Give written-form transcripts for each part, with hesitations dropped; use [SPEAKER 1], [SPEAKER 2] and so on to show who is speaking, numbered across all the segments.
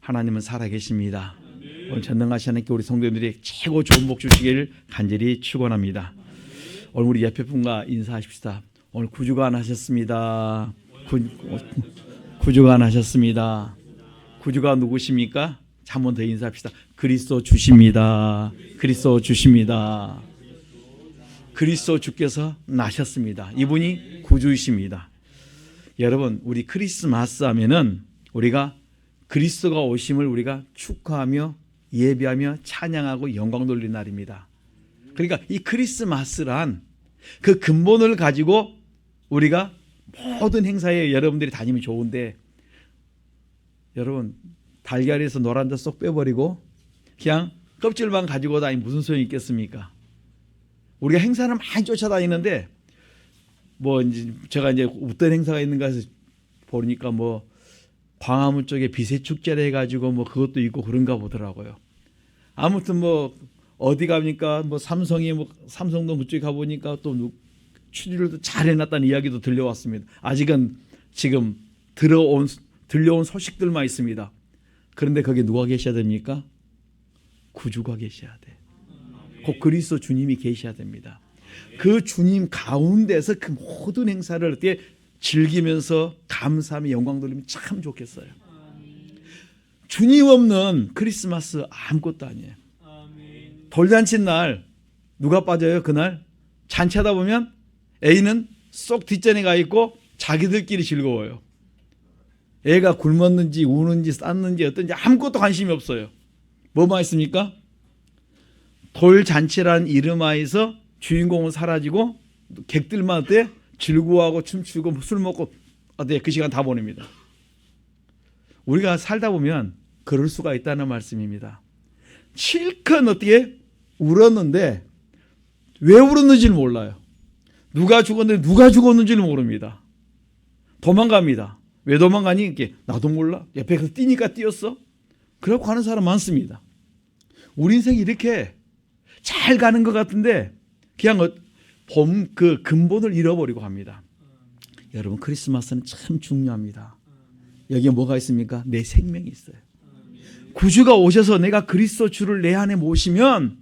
[SPEAKER 1] 하나님은 살아계십니다. 오늘 전능하신 하나님께 우리 성도님들이 최고 좋은 복 주시기를 간절히 축원합니다. 오늘 우리 옆에 분과 인사하십시다. 오늘 구주간 하셨습니다. 구주간 하셨습니다. 구주가 누구십니까? 한 번 더 인사합시다. 그리스도 주십니다. 그리스도 주십니다. 그리스도 주께서 나셨습니다. 이분이 구주이십니다. 여러분, 우리 크리스마스 하면은 우리가 그리스도가 오심을 우리가 축하하며 예배하며 찬양하고 영광 돌리는 날입니다. 그러니까 이 크리스마스란 그 근본을 가지고 우리가 모든 행사에 여러분들이 다니면 좋은데, 여러분 달걀에서 노란자 쏙 빼버리고 그냥 껍질만 가지고 다니면 무슨 소용이 있겠습니까? 우리가 행사를 많이 쫓아다니는데 뭐 이제 제가 이제 어떤 행사가 있는가 해서 보니까 뭐 광화문 쪽에 비세축제를 해가지고 뭐 그것도 있고 그런가 보더라고요. 아무튼 뭐 어디 가니까 뭐 삼성이 뭐 삼성동 그쪽에 가보니까 또 추리를 잘 해놨다는 이야기도 들려왔습니다. 아직은 지금 들려온 소식들만 있습니다. 그런데 거기 누가 계셔야 됩니까? 구주가 계셔야 돼. 곧 그리스도 주님이 계셔야 됩니다. 그 주님 가운데서 그 모든 행사를 어떻게 즐기면서 감사하며 영광 돌리면 참 좋겠어요. 주님 없는 크리스마스 아무것도 아니에요. 돌잔치 날 누가 빠져요? 그날 잔치하다 보면 A는 쏙 뒷전에 가 있고 자기들끼리 즐거워요. 애가 굶었는지 우는지 쌌는지 어떤지 아무것도 관심이 없어요. 뭐만 있습니까? 돌잔치라는 이름하에서 주인공은 사라지고 객들만 어때? 즐거워하고 춤추고 술 먹고 어때? 그 시간 다 보냅니다. 우리가 살다 보면 그럴 수가 있다는 말씀입니다. 실컷 어떻게 울었는데 왜 울었는지를 몰라요. 누가 죽었는데 누가 죽었는지를 모릅니다. 도망갑니다. 왜 도망가니? 이렇게 나도 몰라. 옆에 가서 뛰니까 뛰었어. 그렇고 하는 사람 많습니다. 우리 인생이 이렇게 잘 가는 것 같은데 그냥 그 근본을 잃어버리고 합니다. 여러분, 크리스마스는 참 중요합니다. 여기에 뭐가 있습니까? 내 생명이 있어요. 구주가 오셔서 내가 그리스도 주를 내 안에 모시면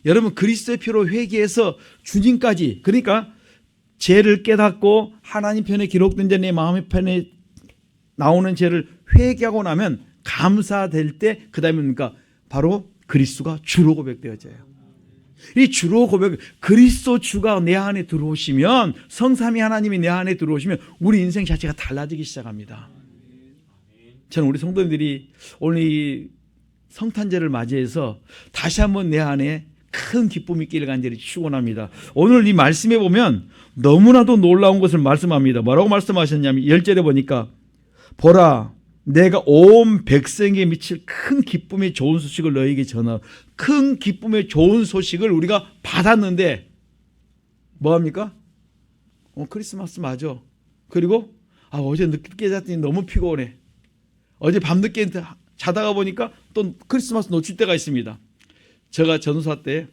[SPEAKER 1] 여러분 그리스도의 피로 회개해서 주님까지, 그러니까 죄를 깨닫고 하나님 편에 기록된 자 내 마음의 편에 나오는 죄를 회개하고 나면 감사될 때 그 다음에 뭡니까? 바로 그리스도가 주로 고백되어져요. 이 주로 고백, 그리스도 주가 내 안에 들어오시면, 성삼위 하나님이 내 안에 들어오시면 우리 인생 자체가 달라지기 시작합니다. 저는 우리 성도님들이 오늘 이 성탄절을 맞이해서 다시 한번 내 안에 큰 기쁨이 있기를 간절히 축원합니다. 오늘 이 말씀에 보면 너무나도 놀라운 것을 말씀합니다. 뭐라고 말씀하셨냐면 10절에 보니까 보라 내가 온 백성에게 미칠 큰 기쁨의 좋은 소식을 너에게 전하. 큰 기쁨의 좋은 소식을 우리가 받았는데 뭐합니까? 크리스마스 맞아. 그리고 어제 늦게 잤더니 너무 피곤해. 어제 밤늦게 자다가 보니까 또 크리스마스 놓칠 때가 있습니다. 제가 전사 때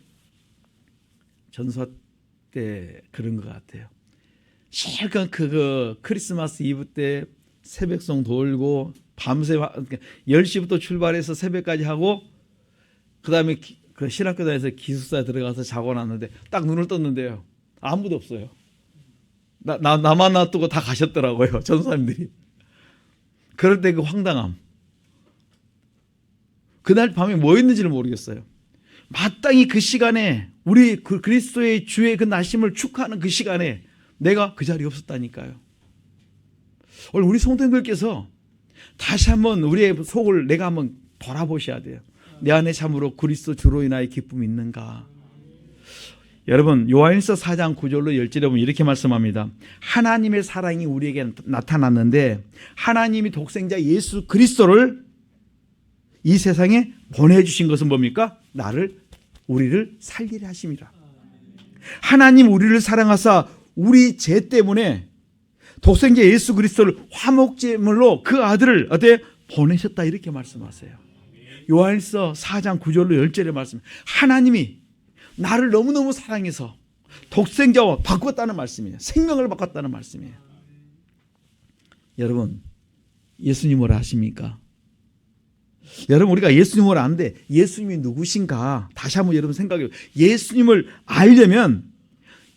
[SPEAKER 1] 그런 것 같아요. 실컷 그 크리스마스 이브 때 새벽송 돌고 밤새 10시부터 출발해서 새벽까지 하고 그 다음에 그 신학교다에서 기숙사에 들어가서 자고 났는데 딱 눈을 떴는데요. 아무도 없어요. 나만 놔두고 다 가셨더라고요. 전사님들이. 그럴 때 그 황당함. 그날 밤에 뭐 했는지를 모르겠어요. 마땅히 그 시간에 우리 그 그리스도의 주의 그 나심을 축하하는 그 시간에 내가 그 자리에 없었다니까요. 오늘 우리 성도님들께서 다시 한번 우리의 속을 내가 한번 돌아보셔야 돼요. 내 안에 참으로 그리스도 주로 인하여 기쁨이 있는가? 여러분, 요한일서 4장 9절로 10절에 보면 이렇게 말씀합니다. 하나님의 사랑이 우리에게 나타났는데 하나님이 독생자 예수 그리스도를 이 세상에 보내주신 것은 뭡니까? 우리를 살리려 하심이라. 하나님 우리를 사랑하사 우리 죄 때문에 독생자 예수 그리스도를 화목제물로 그 아들을 어때 보내셨다 이렇게 말씀하세요. 요한일서 4장 9절로 10절에 말씀. 하나님이 나를 너무너무 사랑해서 독생자와 바꿨다는 말씀이에요. 생명을 바꿨다는 말씀이에요. 여러분, 예수님 뭐라 하십니까? 여러분 우리가 예수님을 아는데 예수님이 누구신가 다시 한번 여러분 생각해요. 예수님을 알려면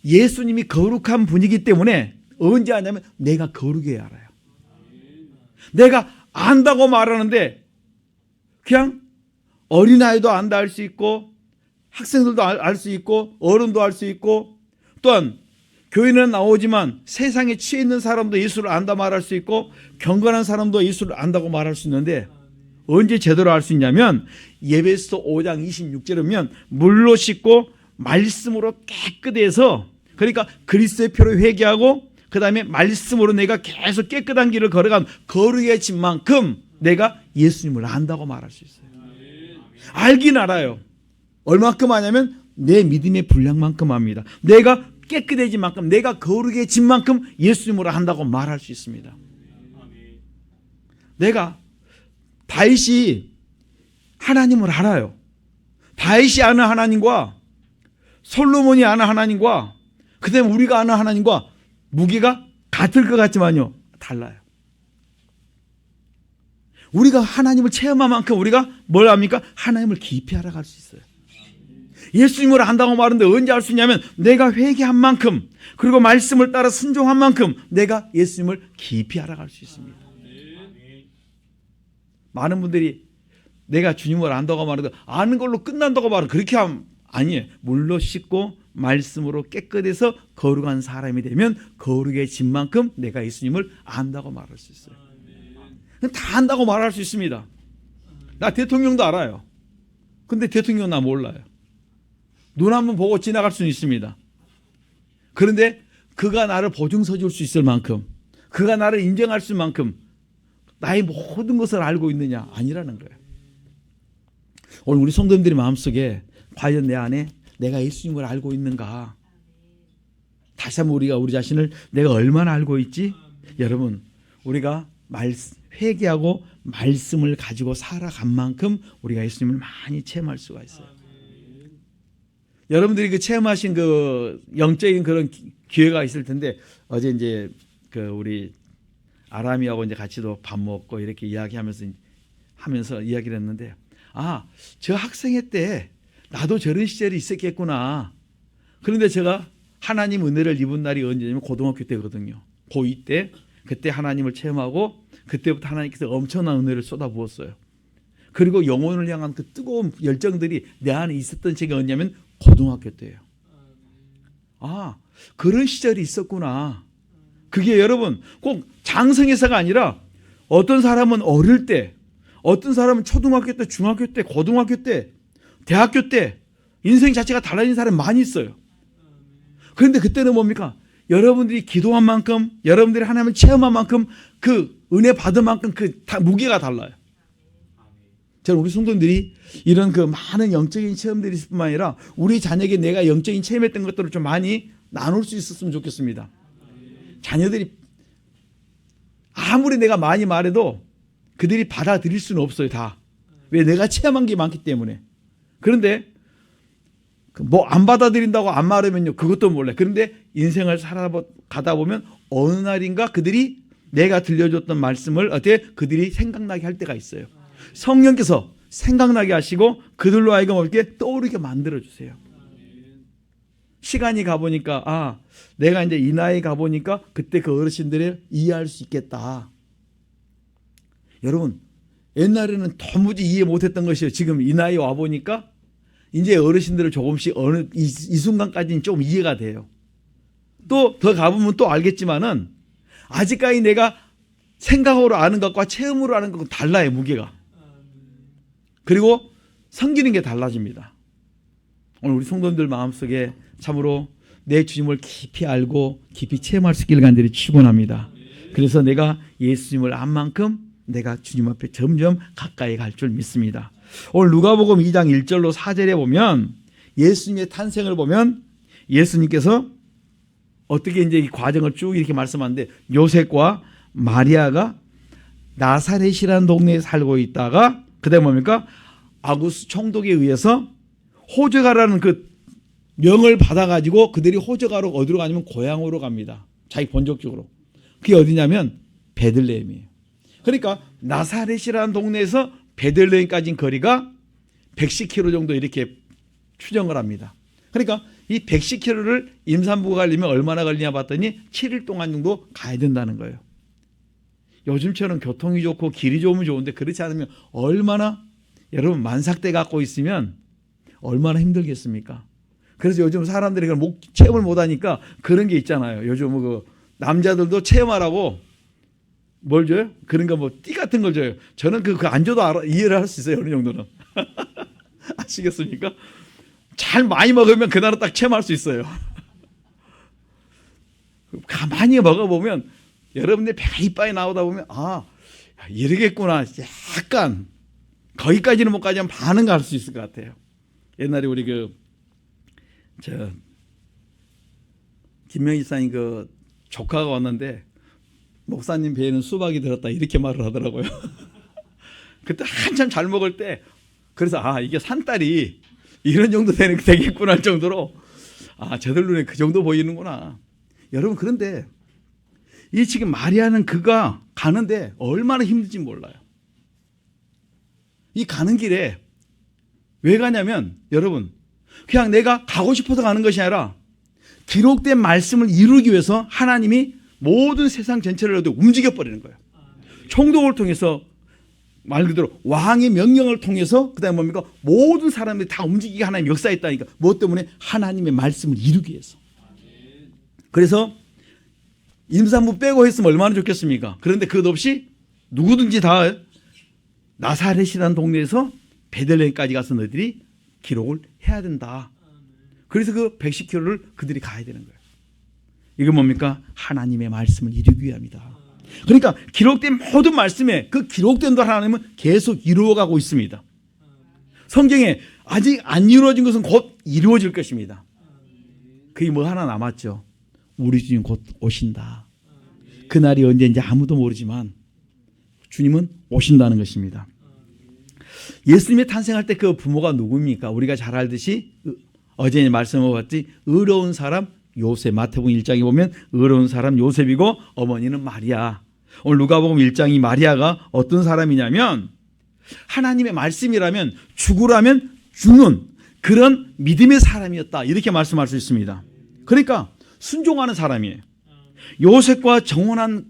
[SPEAKER 1] 예수님이 거룩한 분이기 때문에 언제 아냐면 내가 거룩해야 알아요. 내가 안다고 말하는데 그냥 어린아이도 안다 할 수 있고 학생들도 알 수 있고 어른도 알 수 있고 또한 교회는 나오지만 세상에 취해 있는 사람도 예수를 안다 말할 수 있고 경건한 사람도 예수를 안다고 말할 수 있는데 언제 제대로 알 수 있냐면 에베소서 5장 26절에 보면 물로 씻고 말씀으로 깨끗해서 그러니까 그리스도의 피로 회개하고 그 다음에 말씀으로 내가 계속 깨끗한 길을 걸어간 거룩해진 만큼 내가 예수님을 안다고 말할 수 있어요. 알긴 알아요. 얼마큼 하냐면 내 믿음의 분량만큼 합니다. 내가 깨끗해진 만큼 내가 거룩해진 만큼 예수님으로 한다고 말할 수 있습니다. 내가 다윗이 하나님을 알아요. 다윗이 아는 하나님과 솔로몬이 아는 하나님과 그 다음에 우리가 아는 하나님과 무게가 같을 것 같지만요 달라요. 우리가 하나님을 체험한 만큼 우리가 뭘 합니까? 하나님을 깊이 알아갈 수 있어요. 예수님을 안다고 말하는데 언제 알 수 있냐면 내가 회개한 만큼 그리고 말씀을 따라 순종한 만큼 내가 예수님을 깊이 알아갈 수 있습니다. 많은 분들이 내가 주님을 안다고 말하는데 아는 걸로 끝난다고 말하는 그렇게 하면 아니에요. 물로 씻고 말씀으로 깨끗해서 거룩한 사람이 되면 거룩해진 만큼 내가 예수님을 안다고 말할 수 있어요. 다 안다고 말할 수 있습니다. 나 대통령도 알아요. 근데 대통령 나 몰라요. 눈 한번 보고 지나갈 수는 있습니다. 그런데 그가 나를 보증서 줄 수 있을 만큼 그가 나를 인정할 수 있을 만큼 나의 모든 것을 알고 있느냐? 아니라는 거예요. 오늘 우리 성도님들의 마음속에 과연 내 안에 내가 예수님을 알고 있는가? 다시 한번 우리가 우리 자신을 내가 얼마나 알고 있지? 여러분 우리가 회개하고 말씀을 가지고 살아간 만큼 우리가 예수님을 많이 체험할 수가 있어요. 여러분들이 그 체험하신 그 영적인 그런 기회가 있을 텐데 어제 이제 그 우리 아람이하고 이제 같이도 밥 먹고 이렇게 이야기하면서 이야기를 했는데 저 학생회 때 나도 저런 시절이 있었겠구나. 그런데 제가 하나님 은혜를 입은 날이 언제냐면 고등학교 때거든요. 고2 때 그때 하나님을 체험하고 그때부터 하나님께서 엄청난 은혜를 쏟아부었어요. 그리고 영혼을 향한 그 뜨거운 열정들이 내 안에 있었던 시기가 언제냐면 고등학교 때예요. 그런 시절이 있었구나. 그게 여러분 꼭 장성에서가 아니라 어떤 사람은 어릴 때, 어떤 사람은 초등학교 때, 중학교 때, 고등학교 때, 대학교 때 인생 자체가 달라진 사람이 많이 있어요. 그런데 그때는 뭡니까? 여러분들이 기도한 만큼, 여러분들이 하나님을 체험한 만큼 그 은혜 받은 만큼 그 무게가 달라요. 저는 우리 성도님들이 이런 그 많은 영적인 체험들이 있을 뿐만 아니라 우리 자녀에게 내가 영적인 체험했던 것들을 좀 많이 나눌 수 있었으면 좋겠습니다. 자녀들이 아무리 내가 많이 말해도 그들이 받아들일 수는 없어요. 다. 왜? 내가 체험한 게 많기 때문에. 그런데 뭐 안 받아들인다고 안 말하면요 그것도 몰라요. 그런데 인생을 살아가다 보면 어느 날인가 그들이 내가 들려줬던 말씀을 어떻게 그들이 생각나게 할 때가 있어요. 성령께서 생각나게 하시고 그들로 하여금 어떻게 떠오르게 만들어주세요. 시간이 가보니까 내가 이제 이 나이에 가보니까 그때 그 어르신들을 이해할 수 있겠다. 여러분 옛날에는 도무지 이해 못했던 것이요. 지금 이 나이에 와보니까 이제 어르신들을 조금씩 이 순간까지는 좀 이해가 돼요. 또 더 가보면 또 알겠지만은 아직까지 내가 생각으로 아는 것과 체험으로 아는 것과 달라요. 무게가. 그리고 섬기는 게 달라집니다. 오늘 우리 성도님들 마음속에 참으로 내 주님을 깊이 알고 깊이 체험할 수 있기를 간절히 축원합니다. 그래서 내가 예수님을 안 만큼 내가 주님 앞에 점점 가까이 갈 줄 믿습니다. 오늘 누가복음 2장 1절로 4절에 보면 예수님의 탄생을 보면 예수님께서 어떻게 이제 이 과정을 쭉 이렇게 말씀하는데 요셉과 마리아가 나사렛이라는 동네에 살고 있다가 그다음에 뭡니까? 아구스 총독에 의해서 호적가라는 그 명을 받아가지고 그들이 호적가로 어디로 가냐면 고향으로 갑니다. 자기 본적적으로. 그게 어디냐면 베들레헴이에요. 그러니까 나사렛이라는 동네에서 베들레헴까지 거리가 110km 정도 이렇게 추정을 합니다. 그러니까 이 110km를 임산부가 가려면 얼마나 걸리냐 봤더니 7일 동안 정도 가야 된다는 거예요. 요즘처럼 교통이 좋고 길이 좋으면 좋은데 그렇지 않으면 얼마나, 여러분 만삭대 갖고 있으면 얼마나 힘들겠습니까? 그래서 요즘 사람들이 그걸 체험을 못하니까 그런 게 있잖아요. 요즘 그 남자들도 체험하라고 뭘 줘요? 그런 거 뭐 띠 같은 걸 줘요. 저는 그 안 줘도 이해를 할 수 있어요. 어느 정도는. 아시겠습니까? 잘 많이 먹으면 그날은 딱 체험할 수 있어요. 가만히 먹어보면 여러분들 배가 이빨이 나오다 보면 아 이러겠구나. 약간 거기까지는 못 가지만 반은 갈 수 있을 것 같아요. 옛날에 우리 김명희 사님 조카가 왔는데 목사님 배에는 수박이 들었다 이렇게 말을 하더라고요. 그때 한참 잘 먹을 때 그래서 이게 산딸이 이런 정도 되겠구나 할 정도로 저들 눈에 그 정도 보이는구나. 여러분 그런데 이 지금 마리아는 그가 가는데 얼마나 힘든지 몰라요. 이 가는 길에 왜 가냐면 여러분 그냥 내가 가고 싶어서 가는 것이 아니라 기록된 말씀을 이루기 위해서 하나님이 모든 세상 전체를 움직여버리는 거예요. 총독을 통해서 말 그대로 왕의 명령을 통해서 그다음에 뭡니까? 모든 사람들이 다 움직이게 하나님 역사했다니까. 무엇 때문에? 하나님의 말씀을 이루기 위해서. 그래서 임산부 빼고 했으면 얼마나 좋겠습니까? 그런데 그것 없이 누구든지 다 나사렛이라는 동네에서 베들레헴까지 가서 너희들이 기록을 해야 된다. 그래서 그 110km를 그들이 가야 되는 거예요. 이건 뭡니까? 하나님의 말씀을 이루기 위함이다. 그러니까 기록된 모든 말씀에 그 기록된 대로 하나님은 계속 이루어가고 있습니다. 성경에 아직 안 이루어진 것은 곧 이루어질 것입니다. 그게 뭐 하나 남았죠. 우리 주님 곧 오신다. 그날이 언제인지 아무도 모르지만 주님은 오신다는 것입니다. 예수님이 탄생할 때 그 부모가 누구입니까? 우리가 잘 알듯이 어제 말씀을 봤지 의로운 사람 요셉, 마태복음 1장에 보면 의로운 사람 요셉이고 어머니는 마리아. 오늘 누가복음 1장이 마리아가 어떤 사람이냐면 하나님의 말씀이라면 죽으라면 죽는 그런 믿음의 사람이었다. 이렇게 말씀할 수 있습니다. 그러니까 순종하는 사람이에요. 요셉과 정혼한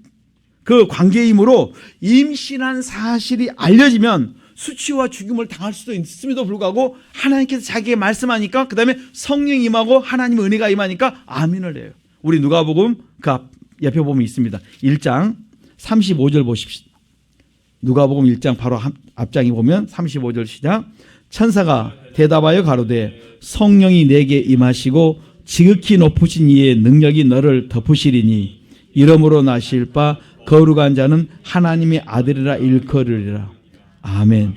[SPEAKER 1] 그 관계이므로 임신한 사실이 알려지면 수치와 죽임을 당할 수도 있음에도 불구하고 하나님께서 자기의 말씀하니까 그 다음에 성령이 임하고 하나님의 은혜가 임하니까 아멘을 해요. 우리 누가복음 그 옆에 보면 있습니다. 1장 35절 보십시오. 누가복음 1장 바로 앞장에 보면 35절 시작. 천사가 대답하여 가로되 성령이 내게 임하시고 지극히 높으신 이의 능력이 너를 덮으시리니 이러므로 나실 바 거룩한 자는 하나님의 아들이라 일컬으리라. 아멘.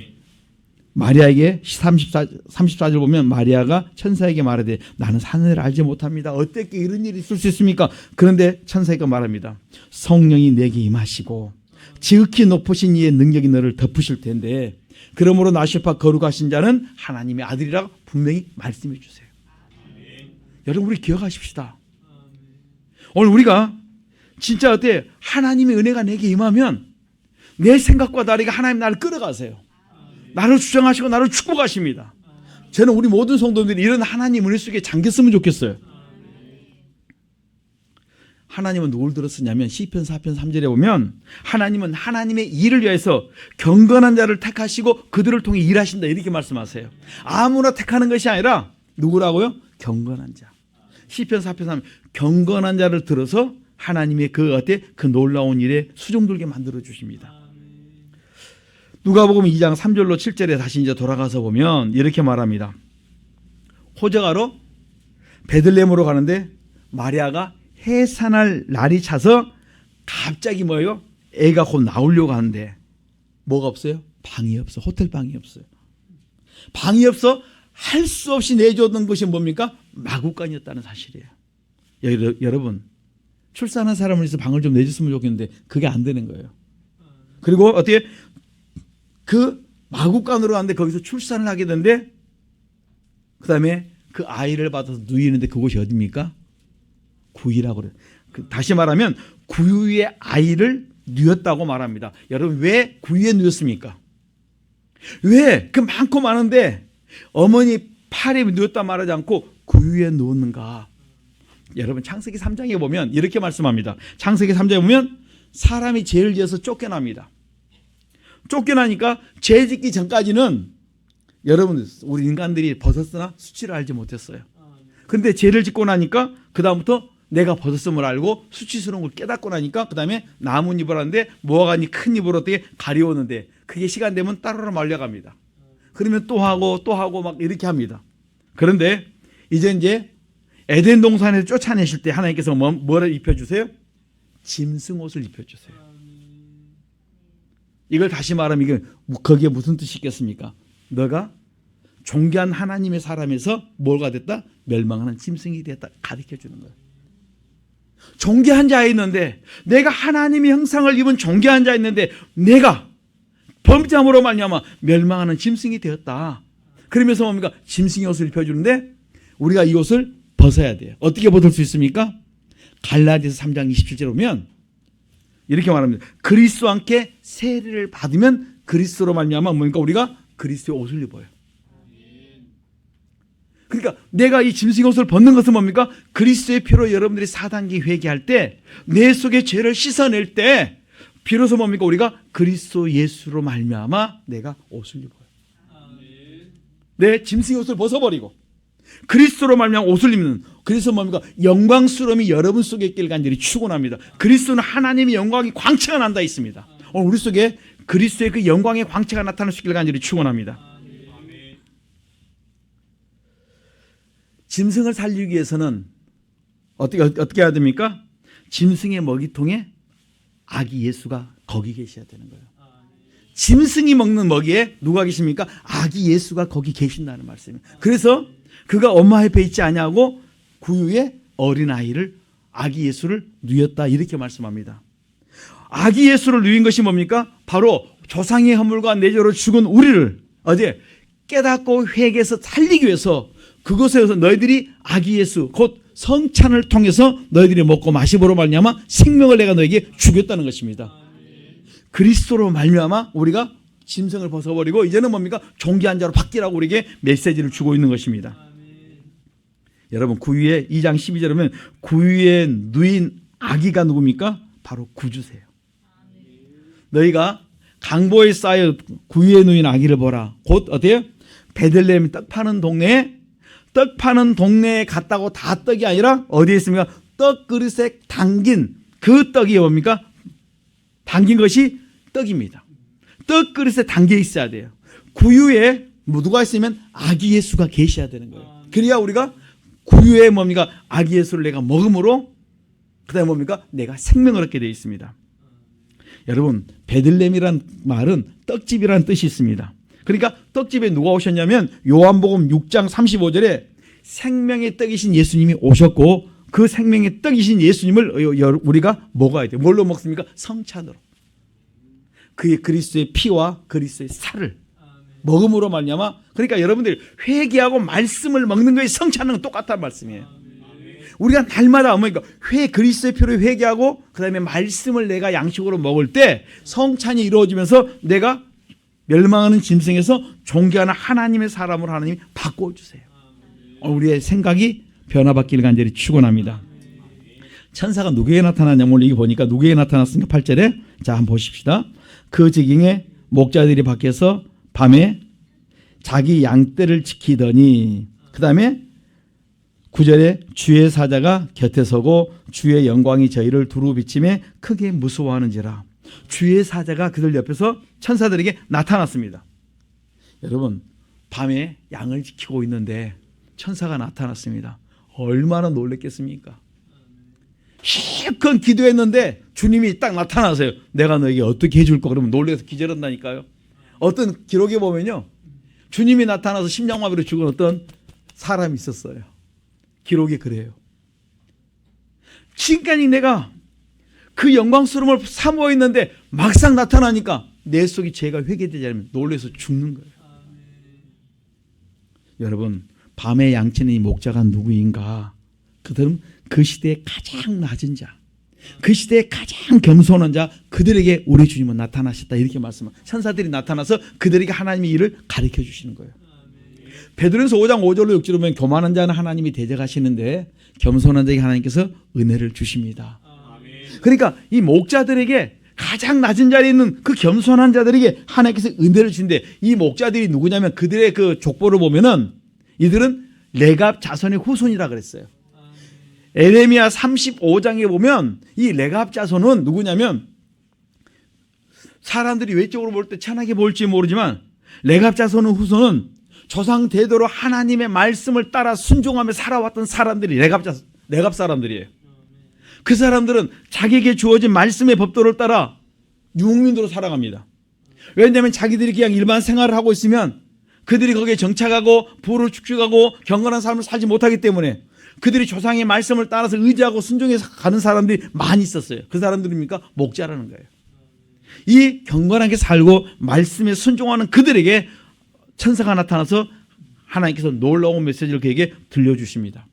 [SPEAKER 1] 마리아에게 34절 보면 마리아가 천사에게 말하되 나는 사내를 알지 못합니다. 어떻게 이런 일이 있을 수 있습니까? 그런데 천사가 말합니다. 성령이 내게 임하시고 지극히 높으신 이의 능력이 너를 덮으실 텐데 그러므로 나실 바 거룩하신 자는 하나님의 아들이라고 분명히 말씀해 주세요. 여러분 우리 기억하십시다. 오늘 우리가 진짜 어때 하나님의 은혜가 내게 임하면 내 생각과 다르게 하나님 나를 끌어가세요. 나를 주장하시고 나를 축복하십니다. 저는 우리 모든 성도들이 이런 하나님 은혜 속에 잠겼으면 좋겠어요. 하나님은 누굴 들었으냐면 시편 4편 3절에 보면 하나님은 하나님의 일을 위해서 경건한 자를 택하시고 그들을 통해 일하신다 이렇게 말씀하세요. 아무나 택하는 것이 아니라 누구라고요? 경건한 자. 시편 4편 3편 경건한 자를 들어서 하나님의 그 놀라운 일에 수종들게 만들어 주십니다. 누가복음 2장 3절로 7절에 다시 이제 돌아가서 보면 이렇게 말합니다. 호적하러 베들레헴으로 가는데 마리아가 해산할 날이 차서 갑자기 뭐예요? 애가 곧 나오려고 하는데 뭐가 없어요? 방이 없어. 호텔 방이 없어요. 방이 없어 할 수 없이 내줬던 것이 뭡니까? 마구간이었다는 사실이에요. 여러분 출산한 사람을 위해서 방을 좀 내줬으면 좋겠는데 그게 안 되는 거예요. 그리고 어떻게 그 마구간으로 갔는데 거기서 출산을 하게 되는데 그 다음에 그 아이를 받아서 누이는데 그곳이 어디입니까? 구이라고 그래요. 다시 말하면 구유의 아이를 누였다고 말합니다. 여러분 왜 구유에 누였습니까? 왜 그 많고 많은데 어머니 팔에 누웠다 말하지 않고 구유에 누웠는가? 여러분 창세기 3장에 보면 이렇게 말씀합니다. 창세기 3장에 보면 사람이 죄를 지어서 쫓겨납니다. 쫓겨나니까 죄 짓기 전까지는 여러분 우리 인간들이 벗었으나 수치를 알지 못했어요. 그런데 죄를 짓고 나니까 그 다음부터 내가 벗었음을 알고 수치스러운 걸 깨닫고 나니까 그 다음에 나뭇잎을 하는데 모아가니 큰 잎으로 어떻게 가리우는데 그게 시간 되면 따로로 말려갑니다. 그러면 또 하고 막 이렇게 합니다. 그런데 이제 에덴 동산에서 쫓아내실 때 하나님께서 뭐를 입혀주세요? 짐승 옷을 입혀주세요. 이걸 다시 말하면 이게 거기에 무슨 뜻이 있겠습니까? 너가 존귀한 하나님의 사람에서 뭐가 됐다? 멸망하는 짐승이 됐다. 가르쳐주는 거예요. 존귀한 자에 있는데 내가 하나님의 형상을 입은 존귀한 자에 있는데 내가 범죄함으로 말미암아 멸망하는 짐승이 되었다. 그러면서 뭡니까? 짐승의 옷을 입혀주는데 우리가 이 옷을 벗어야 돼요. 어떻게 벗을 수 있습니까? 갈라디아서 3장 27절에 보면 이렇게 말합니다. 그리스도와 함께 세례를 받으면 그리스도로 말미암아 뭡니까? 우리가 그리스도의 옷을 입어요. 그러니까 내가 이 짐승의 옷을 벗는 것은 뭡니까? 그리스도의 피로 여러분들이 4단계 회개할 때 내 속의 죄를 씻어낼 때 비로소 뭡니까? 우리가 그리스도 예수로 말미암아 내가 옷을 입어요. 내 짐승의 옷을 벗어버리고 그리스도로 말미암아 옷을 입는, 그래서 뭡니까? 영광스러움이 여러분 속에 있길 간절히 축원합니다. 그리스도는 하나님의 영광이 광채가 난다 있습니다. 우리 속에 그리스도의 그 영광의 광채가 나타날 수 있길 간절히 축원합니다. 짐승을 살리기 위해서는 어떻게 해야 됩니까? 짐승의 먹이통에 아기 예수가 거기 계셔야 되는 거예요. 짐승이 먹는 먹이에 누가 계십니까? 아기 예수가 거기 계신다는 말씀이에요. 그래서 그가 엄마 옆에 있지 아니하고 구유에 어린아이를 아기 예수를 누였다 이렇게 말씀합니다. 아기 예수를 누인 것이 뭡니까? 바로 조상의 허물과 내죄로 죽은 우리를 어제 깨닫고 회개해서 살리기 위해서 그곳에서 너희들이 아기 예수 곧 성찬을 통해서 너희들이 먹고 마시므로 말미암아 생명을 내가 너에게 주겠다는 것입니다. 그리스도로 말미암아 우리가 짐승을 벗어버리고 이제는 뭡니까? 존귀한 자로 바뀌라고 우리에게 메시지를 주고 있는 것입니다. 여러분 구유에 2장 12절에 보면 구유에 누인 아기가 누굽니까? 바로 구주세요. 너희가 강보에 쌓여 구유에 누인 아기를 보라. 곧 어때요? 베들레헴 떡 파는 동네에 갔다고 다 떡이 아니라 어디에 있습니까? 떡 그릇에 담긴 그 떡이 뭡니까? 담긴 것이 떡입니다. 떡 그릇에 담겨 있어야 돼요. 구유에 누가 있으면 아기 예수가 계셔야 되는 거예요. 그래야 우리가 구유에 뭡니까? 아기 예수를 내가 먹음으로 그다음에 뭡니까? 내가 생명을 얻게 되어 있습니다. 여러분 베들레헴이란 말은 떡집이라는 뜻이 있습니다. 그러니까 떡집에 누가 오셨냐면 요한복음 6장 35절에 생명의 떡이신 예수님이 오셨고 그 생명의 떡이신 예수님을 우리가 먹어야 돼요. 뭘로 먹습니까? 성찬으로. 그의 그리스도의 피와 그리스도의 살을 먹음으로 말미암아 그러니까 여러분들이 회개하고 말씀을 먹는 것이 성찬은 똑같다는 말씀이에요. 우리가 날마다 그러니까 그리스도의 피로 회개하고 그 다음에 말씀을 내가 양식으로 먹을 때 성찬이 이루어지면서 내가 멸망하는 짐승에서 존귀하는 하나님의 사람으로 하나님이 바꿔주세요. 우리의 생각이 변화받기를 간절히 축원합니다. 천사가 누구에게 나타났냐면 오늘 이게 보니까 누구에게 나타났습니까? 8절에 자 한번 보십시다. 그 지경에 목자들이 밖에서 밤에 자기 양떼를 지키더니 그 다음에 9절에 주의 사자가 곁에 서고 주의 영광이 저희를 두루 비침에 크게 무서워하는지라. 주의 사자가 그들 옆에서 천사들에게 나타났습니다. 여러분 밤에 양을 지키고 있는데 천사가 나타났습니다. 얼마나 놀랬겠습니까? 실컷 기도했는데 주님이 딱 나타나세요. 내가 너에게 어떻게 해줄 거 그러면 놀라서 기절한다니까요. 어떤 기록에 보면요 주님이 나타나서 심장마비로 죽은 어떤 사람이 있었어요. 기록이 그래요. 지금까지 내가 그 영광스러움을 사모하 있는데 막상 나타나니까 내 속에 죄가 회개되지 않으면 놀라서 죽는 거예요. 여러분 밤에 양치는 이 목자가 누구인가? 그들은 그 시대의 가장 낮은 자, 그 시대에 가장 겸손한 자 그들에게 우리 주님은 나타나셨다 이렇게 말씀합니다. 천사들이 나타나서 그들에게 하나님의 일을 가르쳐 주시는 거예요. 베드로전서 5장 5절로 6절로 보면 교만한 자는 하나님이 대적하시는데 겸손한 자에게 하나님께서 은혜를 주십니다. 그러니까 이 목자들에게 가장 낮은 자리에 있는 그 겸손한 자들에게 하나님께서 은혜를 주는데 이 목자들이 누구냐면 그들의 그 족보를 보면은 이들은 레갑 자손의 후손이라 그랬어요. 에레미야 35장에 보면 이 레갑 자손은 누구냐면 사람들이 외적으로 볼 때 천하게 볼지 모르지만 레갑 자손의 후손은 조상 대대로 하나님의 말씀을 따라 순종하며 살아왔던 사람들이 레갑 사람들이에요. 그 사람들은 자기에게 주어진 말씀의 법도를 따라 유목민으로 살아갑니다. 왜냐하면 자기들이 그냥 일반 생활을 하고 있으면 그들이 거기에 정착하고 부를 축적하고 경건한 삶을 살지 못하기 때문에 그들이 조상의 말씀을 따라서 의지하고 순종해서 가는 사람들이 많이 있었어요. 그 사람들입니까? 목자라는 거예요. 이 경건하게 살고 말씀에 순종하는 그들에게 천사가 나타나서 하나님께서 놀라운 메시지를 그에게 들려주십니다.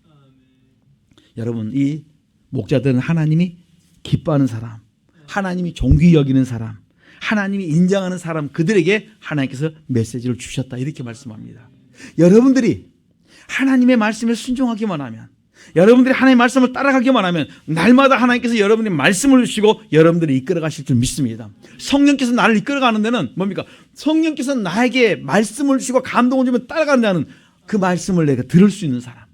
[SPEAKER 1] 여러분, 이 목자들은 하나님이 기뻐하는 사람, 하나님이 존귀 여기는 사람, 하나님이 인정하는 사람 그들에게 하나님께서 메시지를 주셨다 이렇게 말씀합니다. 여러분들이 하나님의 말씀에 순종하기만 하면, 여러분들이 하나님의 말씀을 따라가기만 하면 날마다 하나님께서 여러분의 말씀을 주시고 여러분들이 이끌어 가실 줄 믿습니다. 성령께서 나를 이끌어 가는 데는 뭡니까? 성령께서 나에게 말씀을 주시고 감동을 주면 따라가는 자는 그 말씀을 내가 들을 수 있는 사람,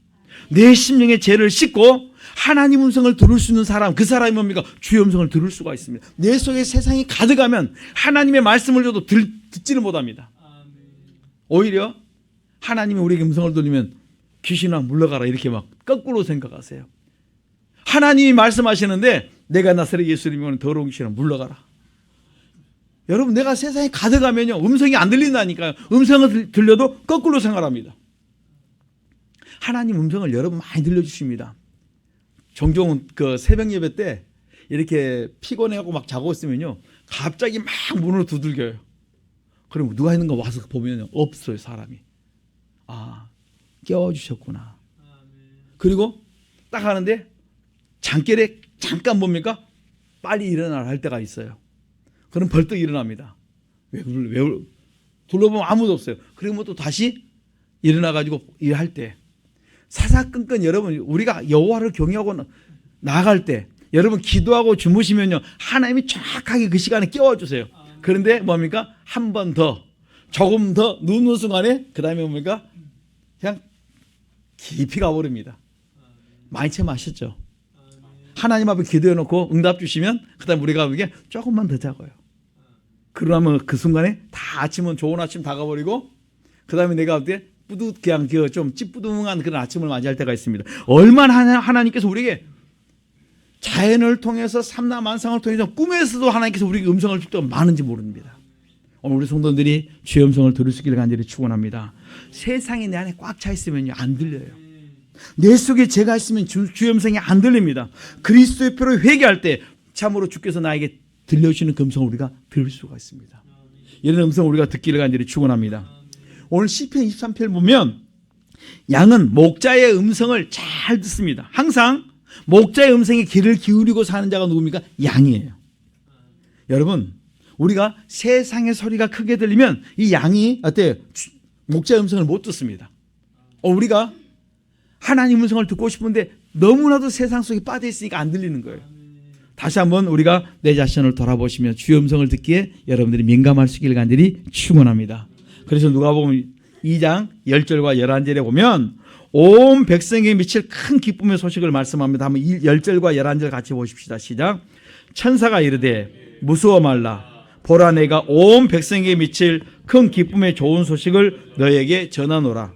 [SPEAKER 1] 내 심령의 죄를 씻고 하나님 음성을 들을 수 있는 사람, 그 사람이 뭡니까? 주의 음성을 들을 수가 있습니다. 내 속에 세상이 가득하면 하나님의 말씀을 줘도 듣지를 못합니다. 오히려 하나님이 우리에게 음성을 들리면 귀신아 물러가라 이렇게 막 거꾸로 생각하세요. 하나님이 말씀하시는데 내가 나사렛 예수님이면 더러운 귀신아 물러가라. 여러분, 내가 세상에 가득하면요 음성이 안 들린다니까요. 음성을 들려도 거꾸로 생각합니다. 하나님 음성을 여러분 많이 들려주십니다. 종종 그 새벽 예배 때 이렇게 피곤해하고 막 자고 있으면요 갑자기 막 문을 두들겨요. 그럼 누가 있는가 와서 보면요 없어요. 사람이. 아, 깨워주셨구나. 그리고 딱 하는데 잠결에 잠깐 뭡니까? 빨리 일어나라 할 때가 있어요. 그럼 벌떡 일어납니다. 왜 둘러보면 아무도 없어요. 그리고 또 다시 일어나가지고 일할 때 사사건건 여러분, 우리가 여호와를 경외하고 나아갈 때 여러분 기도하고 주무시면요 하나님이 정확하게 그 시간에 깨워주세요. 그런데 뭡니까? 한 번 더 조금 더 누는 순간에 그 다음에 뭡니까? 그냥 깊이 가버립니다. 많이 체험 하셨죠? 하나님 앞에 기도해놓고 응답 주시면 그 다음에 우리가 이게 조금만 더 자고요. 그러면 그 순간에 다 아침은 좋은 아침 다 가버리고 그 다음에 내가 어때? 그냥 좀 찌뿌둥한 그런 아침을 맞이할 때가 있습니다. 얼마나 하나님께서 우리에게 자연을 통해서 삼라만상을 통해서 꿈에서도 하나님께서 우리에게 음성을 줄 때가 많은지 모릅니다. 오늘 우리 성도들이 주의 음성을 들을 수 있기를 간절히 축원합니다. 세상이 내 안에 꽉 차 있으면 안 들려요. 내 속에 죄가 있으면 주의 음성이 안 들립니다. 그리스도의 표로 회개할 때 참으로 주께서 나에게 들려주시는 그 음성을 우리가 들을 수가 있습니다. 이런 음성을 우리가 듣기를 간절히 축원합니다. 오늘 시편 23편 보면 양은 목자의 음성을 잘 듣습니다. 항상 목자의 음성에 귀를 기울이고 사는 자가 누굽니까? 양이에요. 여러분, 우리가 세상의 소리가 크게 들리면 이 양이 어때요? 목자의 음성을 못 듣습니다. 우리가 하나님 음성을 듣고 싶은데 너무나도 세상 속에 빠져 있으니까 안 들리는 거예요. 다시 한번 우리가 내 자신을 돌아보시며 주의 음성을 듣기에 여러분들이 민감할 수 있기를 간절히 축원합니다. 그래서 누가복음 2장 10절과 11절에 보면 온 백성에게 미칠 큰 기쁨의 소식을 말씀합니다. 한번 10절과 11절 같이 보십시다. 시작. 천사가 이르되 무서워 말라. 보라, 내가 온 백성에게 미칠 큰 기쁨의 좋은 소식을 너에게 전하노라.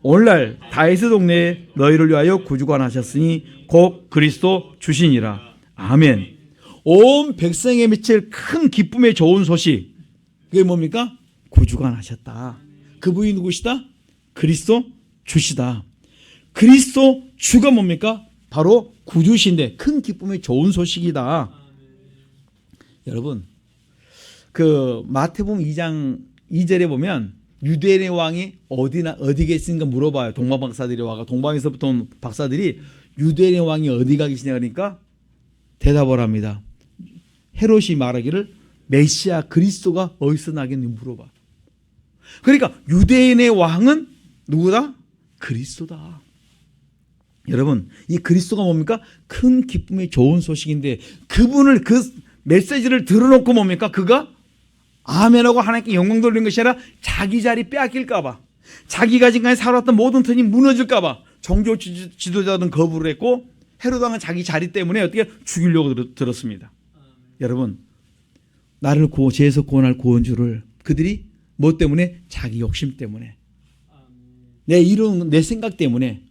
[SPEAKER 1] 오늘날 다윗의 동네에 너희를 위하여 구주가 나셨으니 곧 그리스도 주시니라. 아멘. 온 백성에게 미칠 큰 기쁨의 좋은 소식, 그게 뭡니까? 구주가 나셨다. 그분이 누구시다? 그리스도 주시다. 그리스도 주가 뭡니까? 바로 구주신데 큰 기쁨의 좋은 소식이다. 여러분, 그 마태복음 2장 2절에 보면 유대인의 왕이 어디 계신가 물어봐요. 동방 박사들이 와가 동방에서부터 온 박사들이 유대인의 왕이 어디가 계시냐 그러니까 대답을 합니다. 헤롯이 말하기를 메시아 그리스도가 어디서 나겠니 물어봐. 그러니까 유대인의 왕은 누구다? 그리스도다. 여러분, 이 그리스도가 뭡니까? 큰 기쁨의 좋은 소식인데 그분을 그 메시지를 들어놓고 뭡니까? 그가 아멘하고 하나님께 영광 돌리는 것이 아니라 자기 자리 빼앗길까 봐, 자기가 지금까지 살아왔던 모든 턴이 무너질까 봐 종교 지도자들은 거부를 했고 헤롯 왕은 자기 자리 때문에 어떻게 죽이려고 들었습니다. 여러분, 나를 죄에서 구원할 구원주를 그들이 뭐 때문에? 자기 욕심 때문에, 내 이론, 내 생각 때문에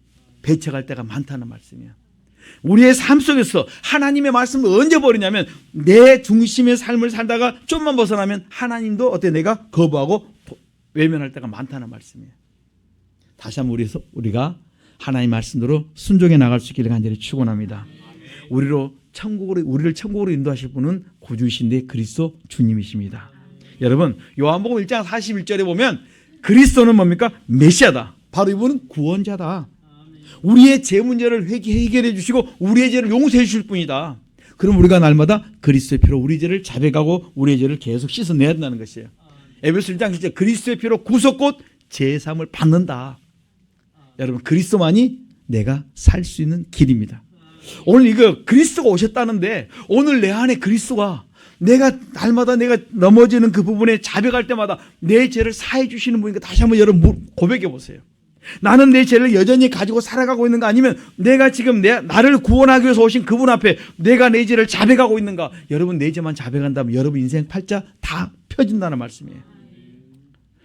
[SPEAKER 1] 배척할 때가 많다는 말씀이에요. 우리의 삶 속에서 하나님의 말씀을 언제 버리냐면 내 중심의 삶을 살다가 좀만 벗어나면 하나님도 어때 내가 거부하고 외면할 때가 많다는 말씀이에요. 다시 한번 우리가 하나님의 말씀대로 순종해 나갈 수 있기를 간절히 축원합니다. 우리를 천국으로 인도하실 분은 구주이신데 그리스도 주님이십니다. 여러분, 요한복음 1장 41절에 보면 그리스도는 뭡니까? 메시아다. 바로 이분은 구원자다. 우리의 죄 문제를 해결해 주시고 우리의 죄를 용서해 주실 분이다. 그럼 우리가 날마다 그리스도의 피로 우리 죄를 자백하고 우리의 죄를 계속 씻어내야 된다는 것이에요. 에베소 1장 진짜 그리스도의 피로 구속 곧 제사함을 받는다. 여러분, 그리스도만이 내가 살 수 있는 길입니다. 오늘 이거 그리스도가 오셨다는데 오늘 내 안에 그리스도가 내가 날마다 내가 넘어지는 그 부분에 자백할 때마다 내 죄를 사해 주시는 분이니까 다시 한번 여러분 고백해 보세요. 나는 내 죄를 여전히 가지고 살아가고 있는가, 아니면 내가 지금 나를 구원하기 위해서 오신 그분 앞에 내가 내 죄를 자백하고 있는가. 여러분, 내 죄만 자백한다면 여러분 인생 팔자 다 펴진다는 말씀이에요.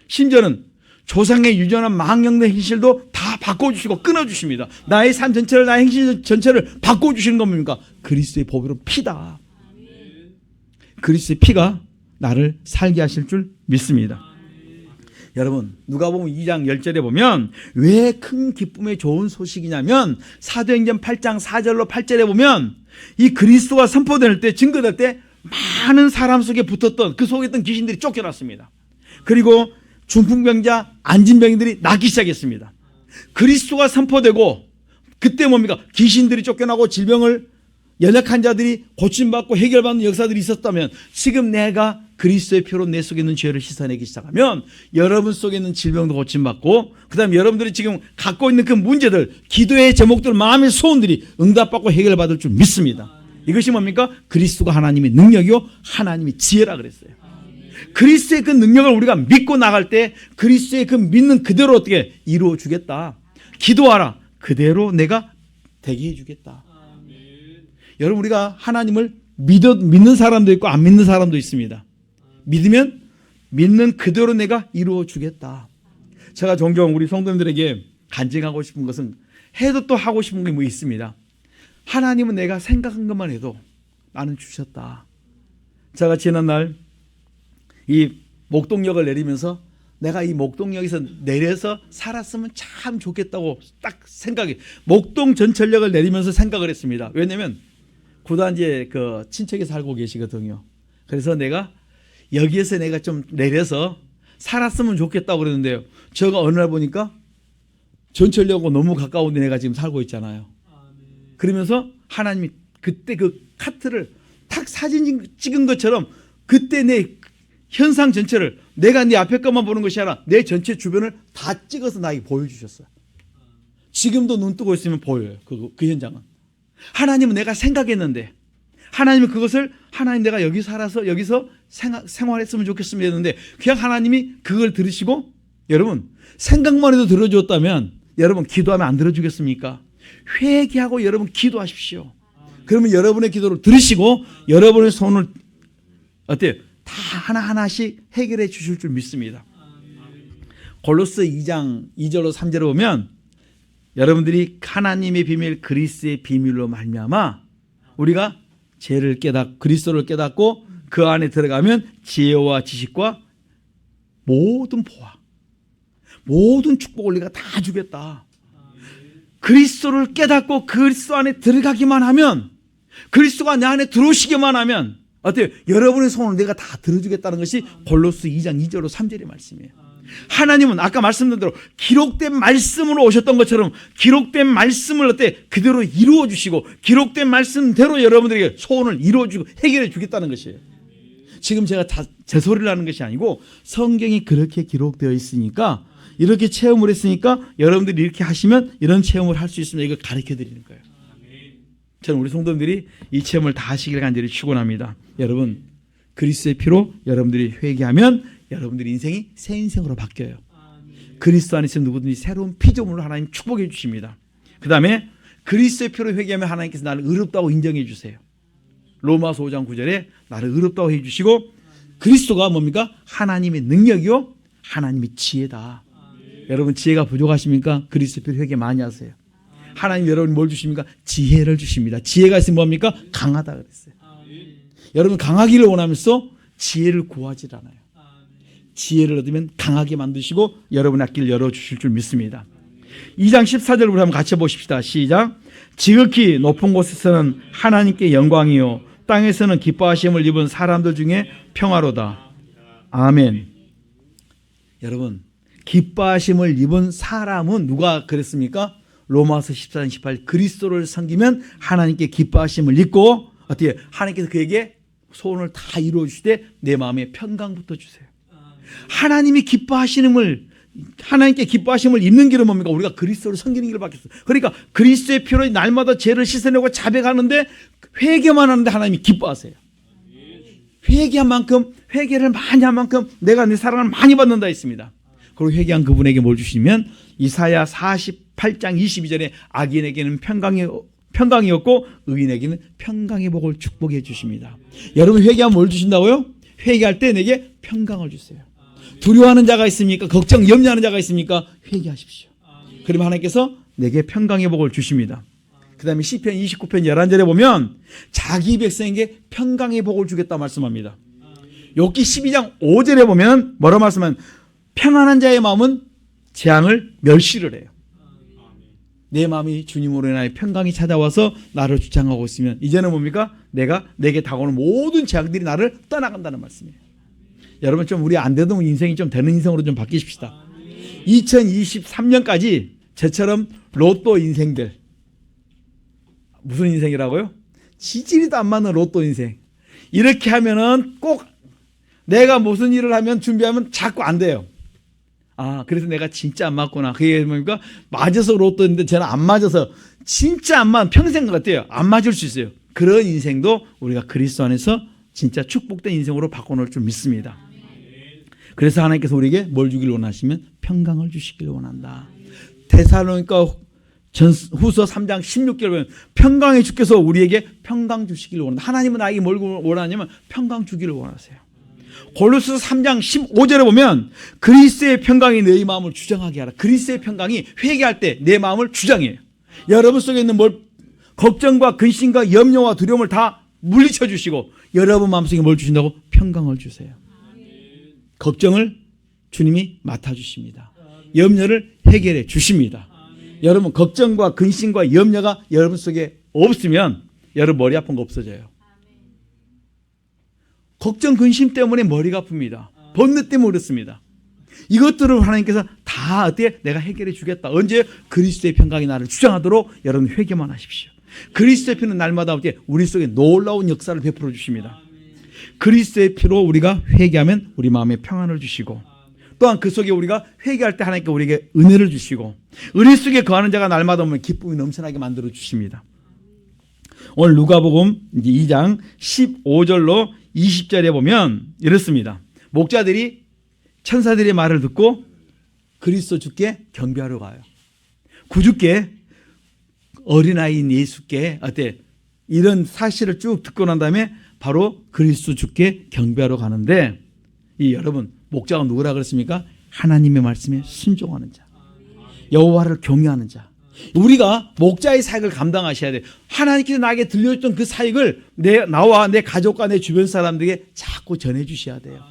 [SPEAKER 1] 심지어는 조상의 유전한 망령된 행실도 다 바꿔주시고 끊어주십니다. 나의 삶 전체를, 나의 행실 전체를 바꿔주시는 겁니까? 그리스도의 보배로 피다. 그리스도의 피가 나를 살게 하실 줄 믿습니다. 여러분, 누가복음 2장 10절에 보면 왜 큰 기쁨의 좋은 소식이냐면 사도행전 8장 4절로 8절에 보면 이 그리스도가 선포될 때, 증거될 때 많은 사람 속에 붙었던 그 속에 있던 귀신들이 쫓겨났습니다. 그리고 중풍병자, 안진병들이 낫기 시작했습니다. 그리스도가 선포되고 그때 뭡니까? 귀신들이 쫓겨나고 질병을 연약한 자들이 고침받고 해결받는 역사들이 있었다면 지금 내가 그리스도의 피로 내 속에 있는 죄를 씻어내기 시작하면 여러분 속에 있는 질병도 고침받고 그 다음에 여러분들이 지금 갖고 있는 그 문제들, 기도의 제목들, 마음의 소원들이 응답받고 해결받을 줄 믿습니다. 이것이 뭡니까? 그리스도가 하나님의 능력이요 하나님의 지혜라 그랬어요. 그리스도의 그 능력을 우리가 믿고 나갈 때 그리스도의 그 믿는 그대로 어떻게 이루어 주겠다. 기도하라. 그대로 내가 되게 해 주겠다. 여러분, 우리가 하나님을 믿는 사람도 있고 안 믿는 사람도 있습니다. 믿으면 믿는 그대로 내가 이루어 주겠다. 제가 종종 우리 성도님들에게 간증하고 싶은 것은 해도 또 하고 싶은 게 뭐 있습니다. 하나님은 내가 생각한 것만 해도 나는 주셨다. 제가 지난날 이 목동역을 내리면서 내가 이 목동역에서 내려서 살았으면 참 좋겠다고 딱 생각이, 목동 전철역을 내리면서 생각을 했습니다. 왜냐하면 구단지에 그 친척이 살고 계시거든요. 그래서 내가 여기에서 내가 좀 내려서 살았으면 좋겠다고 그랬는데요. 제가 어느 날 보니까 전철역하고 너무 가까운데 내가 지금 살고 있잖아요. 그러면서 하나님이 그때 그 카트를 탁 사진 찍은 것처럼 그때 내 현상 전체를 내가 네 앞에 것만 보는 것이 아니라 내 전체 주변을 다 찍어서 나에게 보여주셨어요. 지금도 눈 뜨고 있으면 보여요. 그 현장은. 하나님은 내가 생각했는데 하나님은 그것을 하나님 내가 여기 살아서 여기서 생활했으면 좋겠습니다 했는데 그냥 하나님이 그걸 들으시고, 여러분 생각만 해도 들어줬다면 여러분 기도하면 안 들어주겠습니까? 회개하고 여러분 기도하십시오. 그러면 여러분의 기도를 들으시고 여러분의 손을 어때요? 다 하나하나씩 해결해 주실 줄 믿습니다. 골로새 2장 2절로 3절에 보면 여러분들이 하나님의 비밀 그리스도의 비밀로 말미암아 우리가 죄를 그리스도를 깨닫고 그 안에 들어가면 지혜와 지식과 모든 보화, 모든 축복을 우리가 다 주겠다. 그리스도를 깨닫고 그리스도 안에 들어가기만 하면, 그리스도가 내 안에 들어오시기만 하면 어때요? 여러분의 손을 내가 다 들어주겠다는 것이 골로새 2장 2절로 3절의 말씀이에요. 하나님은 아까 말씀드린 대로 기록된 말씀으로 오셨던 것처럼 기록된 말씀을 어때 그대로 이루어 주시고 기록된 말씀대로 여러분들에게 소원을 이루어 주고 해결해 주겠다는 것이에요. 지금 제가 다 제 소리를 하는 것이 아니고 성경이 그렇게 기록되어 있으니까 이렇게 체험을 했으니까 여러분들이 이렇게 하시면 이런 체험을 할 수 있습니다. 이걸 가르쳐 드리는 거예요. 저는 우리 성도님들이 이 체험을 다 하시길 간절히 축원합니다. 여러분 그리스도의 피로 여러분들이 회개하면 여러분들의 인생이 새 인생으로 바뀌어요. 그리스도 안에서 누구든지 새로운 피조물로 하나님 축복해 주십니다. 그 다음에 그리스도의 피로 회개하면 하나님께서 나를 의롭다고 인정해 주세요. 로마서 5장 9절에 나를 의롭다고 해주시고 그리스도가 뭡니까? 하나님의 능력이요 하나님의 지혜다. 여러분 지혜가 부족하십니까? 그리스도 피로 회개 많이 하세요. 하나님 여러분 뭘 주십니까? 지혜를 주십니다. 지혜가 있으면 뭡니까? 강하다 그랬어요. 여러분 강하기를 원하면서 지혜를 구하지 않아요. 지혜를 얻으면 강하게 만드시고 여러분의 앞길 열어주실 줄 믿습니다. 2장 14절을 우리 한번 같이 보십시다. 시작. 지극히 높은 곳에서는 하나님께 영광이요 땅에서는 기뻐하심을 입은 사람들 중에 평화로다. 아멘. 여러분 기뻐하심을 입은 사람은 누가 그랬습니까? 로마서 14장 18 그리스도를 섬기면 하나님께 기뻐하심을 입고 어떻게 하나님께서 그에게 소원을 다 이루어 주시되 내 마음에 평강부터 주세요. 하나님이 하나님께 기뻐하심을 입는 길은 뭡니까? 우리가 그리스도를 섬기는 길을 받겠어요. 그러니까 그리스도의 피로 날마다 죄를 씻어내고 자백하는데 회개만 하는데 하나님이 기뻐하세요. 회개한 만큼 회개를 많이 한 만큼 내가 내 사랑을 많이 받는다 했습니다. 그리고 회개한 그분에게 뭘 주시면 이사야 48장 22절에 악인에게는 평강이 없고 의인에게는 평강의 복을 축복해 주십니다. 여러분 회개하면 뭘 주신다고요? 회개할 때 내게 평강을 주세요. 두려워하는 자가 있습니까? 걱정, 염려하는 자가 있습니까? 회개하십시오. 그러면 하나님께서 내게 평강의 복을 주십니다. 그 다음에 시편 29편 11절에 보면 자기 백성에게 평강의 복을 주겠다 말씀합니다. 욥기 12장 5절에 보면 뭐라 말씀하면 평안한 자의 마음은 재앙을 멸시를 해요. 내 마음이 주님으로 인하여 평강이 찾아와서 나를 주장하고 있으면 이제는 뭡니까? 내게 다가오는 모든 재앙들이 나를 떠나간다는 말씀이에요. 여러분 좀 우리 안 되던 인생이 좀 되는 인생으로 좀 바뀌십시다. 2023년까지 저처럼 로또 인생들 무슨 인생이라고요? 지지리도 안 맞는 로또 인생 이렇게 하면은 꼭 내가 무슨 일을 하면 준비하면 자꾸 안 돼요. 그래서 내가 진짜 안 맞구나. 그게 뭡니까? 맞아서 로또인데 저는 안 맞아서 진짜 안 맞으면 평생 같아요. 안 맞을 수 있어요. 그런 인생도 우리가 그리스도 안에서 진짜 축복된 인생으로 바꿔놓을 줄 믿습니다. 그래서 하나님께서 우리에게 뭘 주기를 원하시면 평강을 주시기를 원한다. 데살로니가 후서 3장 16절에 보면 평강의 주께서 우리에게 평강 주시기를 원한다. 하나님은 나에게 뭘 원하냐면 평강 주기를 원하세요. 골로새서 3장 15절에 보면 그리스도의 평강이 너희 마음을 주장하게 하라. 그리스도의 평강이 회개할 때 내 마음을 주장해요. 여러분 속에 있는 걱정과 근심과 염려와 두려움을 다 물리쳐 주시고 여러분 마음속에 뭘 주신다고? 평강을 주세요. 걱정을 주님이 맡아주십니다. 염려를 해결해 주십니다. 여러분 걱정과 근심과 염려가 여러분 속에 없으면 여러분 머리 아픈 거 없어져요. 걱정 근심 때문에 머리가 아픕니다. 번뇌 때문에 그렇습니다. 이것들을 하나님께서 다 어떻게 내가 해결해 주겠다. 언제? 그리스도의 평강이 나를 주장하도록 여러분 회개만 하십시오. 그리스도의 피는 날마다 어떻게 우리 속에 놀라운 역사를 베풀어 주십니다. 그리스도의 피로 우리가 회개하면 우리 마음에 평안을 주시고 또한 그 속에 우리가 회개할 때 하나님께 우리에게 은혜를 주시고 은혜 속에 거하는 자가 날마다 오면 기쁨이 넘쳐나게 만들어 주십니다. 오늘 누가복음 2장 15절로 20절에 보면 이렇습니다. 목자들이 천사들의 말을 듣고 그리스도 주께 경배하러 가요. 구주께 어린아이인 예수께 이런 사실을 쭉 듣고 난 다음에 바로 그리스도 주께 경배하러 가는데 여러분 목자가 누구라 그랬습니까? 하나님의 말씀에 순종하는 자, 여호와를 경외하는 자. 우리가 목자의 사역을 감당하셔야 돼요. 하나님께서 나에게 들려줬던 그 사역을 나와 내 가족과 내 주변 사람들에게 자꾸 전해주셔야 돼요.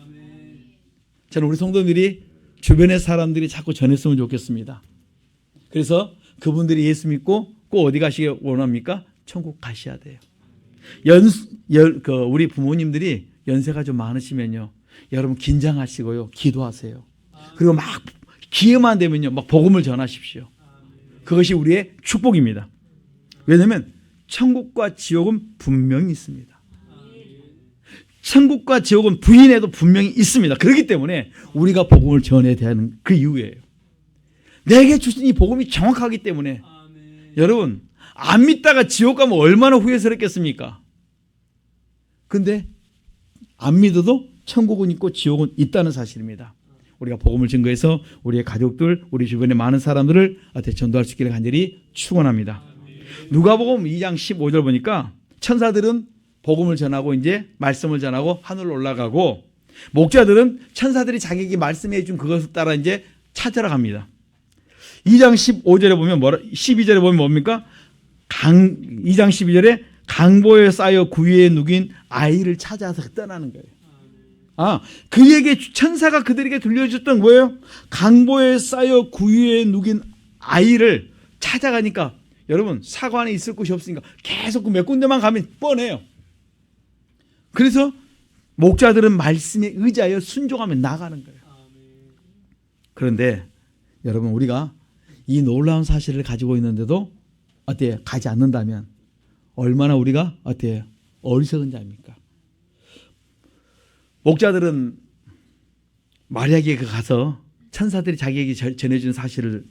[SPEAKER 1] 저는 우리 성도들이 주변의 사람들이 자꾸 전했으면 좋겠습니다. 그래서 그분들이 예수 믿고 꼭 어디 가시길 원합니까? 천국 가셔야 돼요. 우리 부모님들이 연세가 좀 많으시면요, 여러분 긴장하시고요, 기도하세요. 그리고 막 기회만 되면요, 막 복음을 전하십시오. 그것이 우리의 축복입니다. 왜냐하면 천국과 지옥은 분명히 있습니다. 천국과 지옥은 부인해도 분명히 있습니다. 그렇기 때문에 우리가 복음을 전해야 하는 그 이유예요. 내게 주신 이 복음이 정확하기 때문에 여러분 안 믿다가 지옥 가면 얼마나 후회스럽겠습니까? 근데 안 믿어도 천국은 있고 지옥은 있다는 사실입니다. 우리가 복음을 증거해서 우리의 가족들, 우리 주변의 많은 사람들을 전도할 수 있기를 간절히 축원합니다. 누가복음 2장 15절 보니까 천사들은 복음을 전하고 이제 말씀을 전하고 하늘로 올라가고 목자들은 천사들이 자기에게 말씀해 준 그것을 따라 이제 찾으러 갑니다. 2장 15절에 보면 12절에 보면 뭡니까? 2장 12절에 강보에 쌓여 구유에 누긴 아이를 찾아서 떠나는 거예요. 그에게 천사가 그들에게 들려줬던 뭐예요? 강보에 쌓여 구유에 누긴 아이를 찾아가니까 여러분 사관에 있을 곳이 없으니까 계속 그 몇 군데만 가면 뻔해요. 그래서 목자들은 말씀에 의지하여 순종하며 나가는 거예요. 그런데 여러분 우리가 이 놀라운 사실을 가지고 있는데도 어때요? 가지 않는다면 얼마나 우리가 어때요? 어리석은 자입니까? 목자들은 마리아에게 가서 천사들이 자기에게 전해준 사실을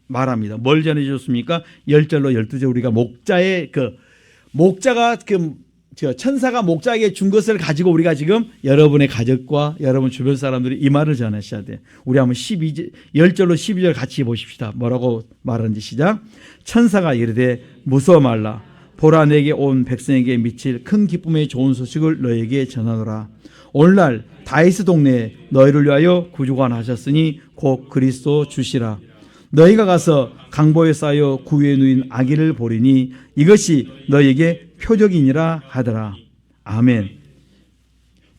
[SPEAKER 1] 말합니다. 뭘 전해줬습니까? 10절로 12절 우리가 목자가 천사가 목자에게 준 것을 가지고 우리가 지금 여러분의 가족과 여러분 주변 사람들이 이 말을 전하셔야 돼. 우리 한번 10절로 12절 같이 보십시다. 뭐라고 말하는지 시작. 천사가 이르되 무서워 말라. 보라 내게 온 백성에게 미칠 큰 기쁨의 좋은 소식을 너에게 전하노라. 오늘날 다윗의 동네에 너희를 위하여 구주관 하셨으니 곧 그리스도 주시라. 너희가 가서 강보에 쌓여 구유에 누인 아기를 보리니 이것이 너희에게 표적이니라 하더라. 아멘.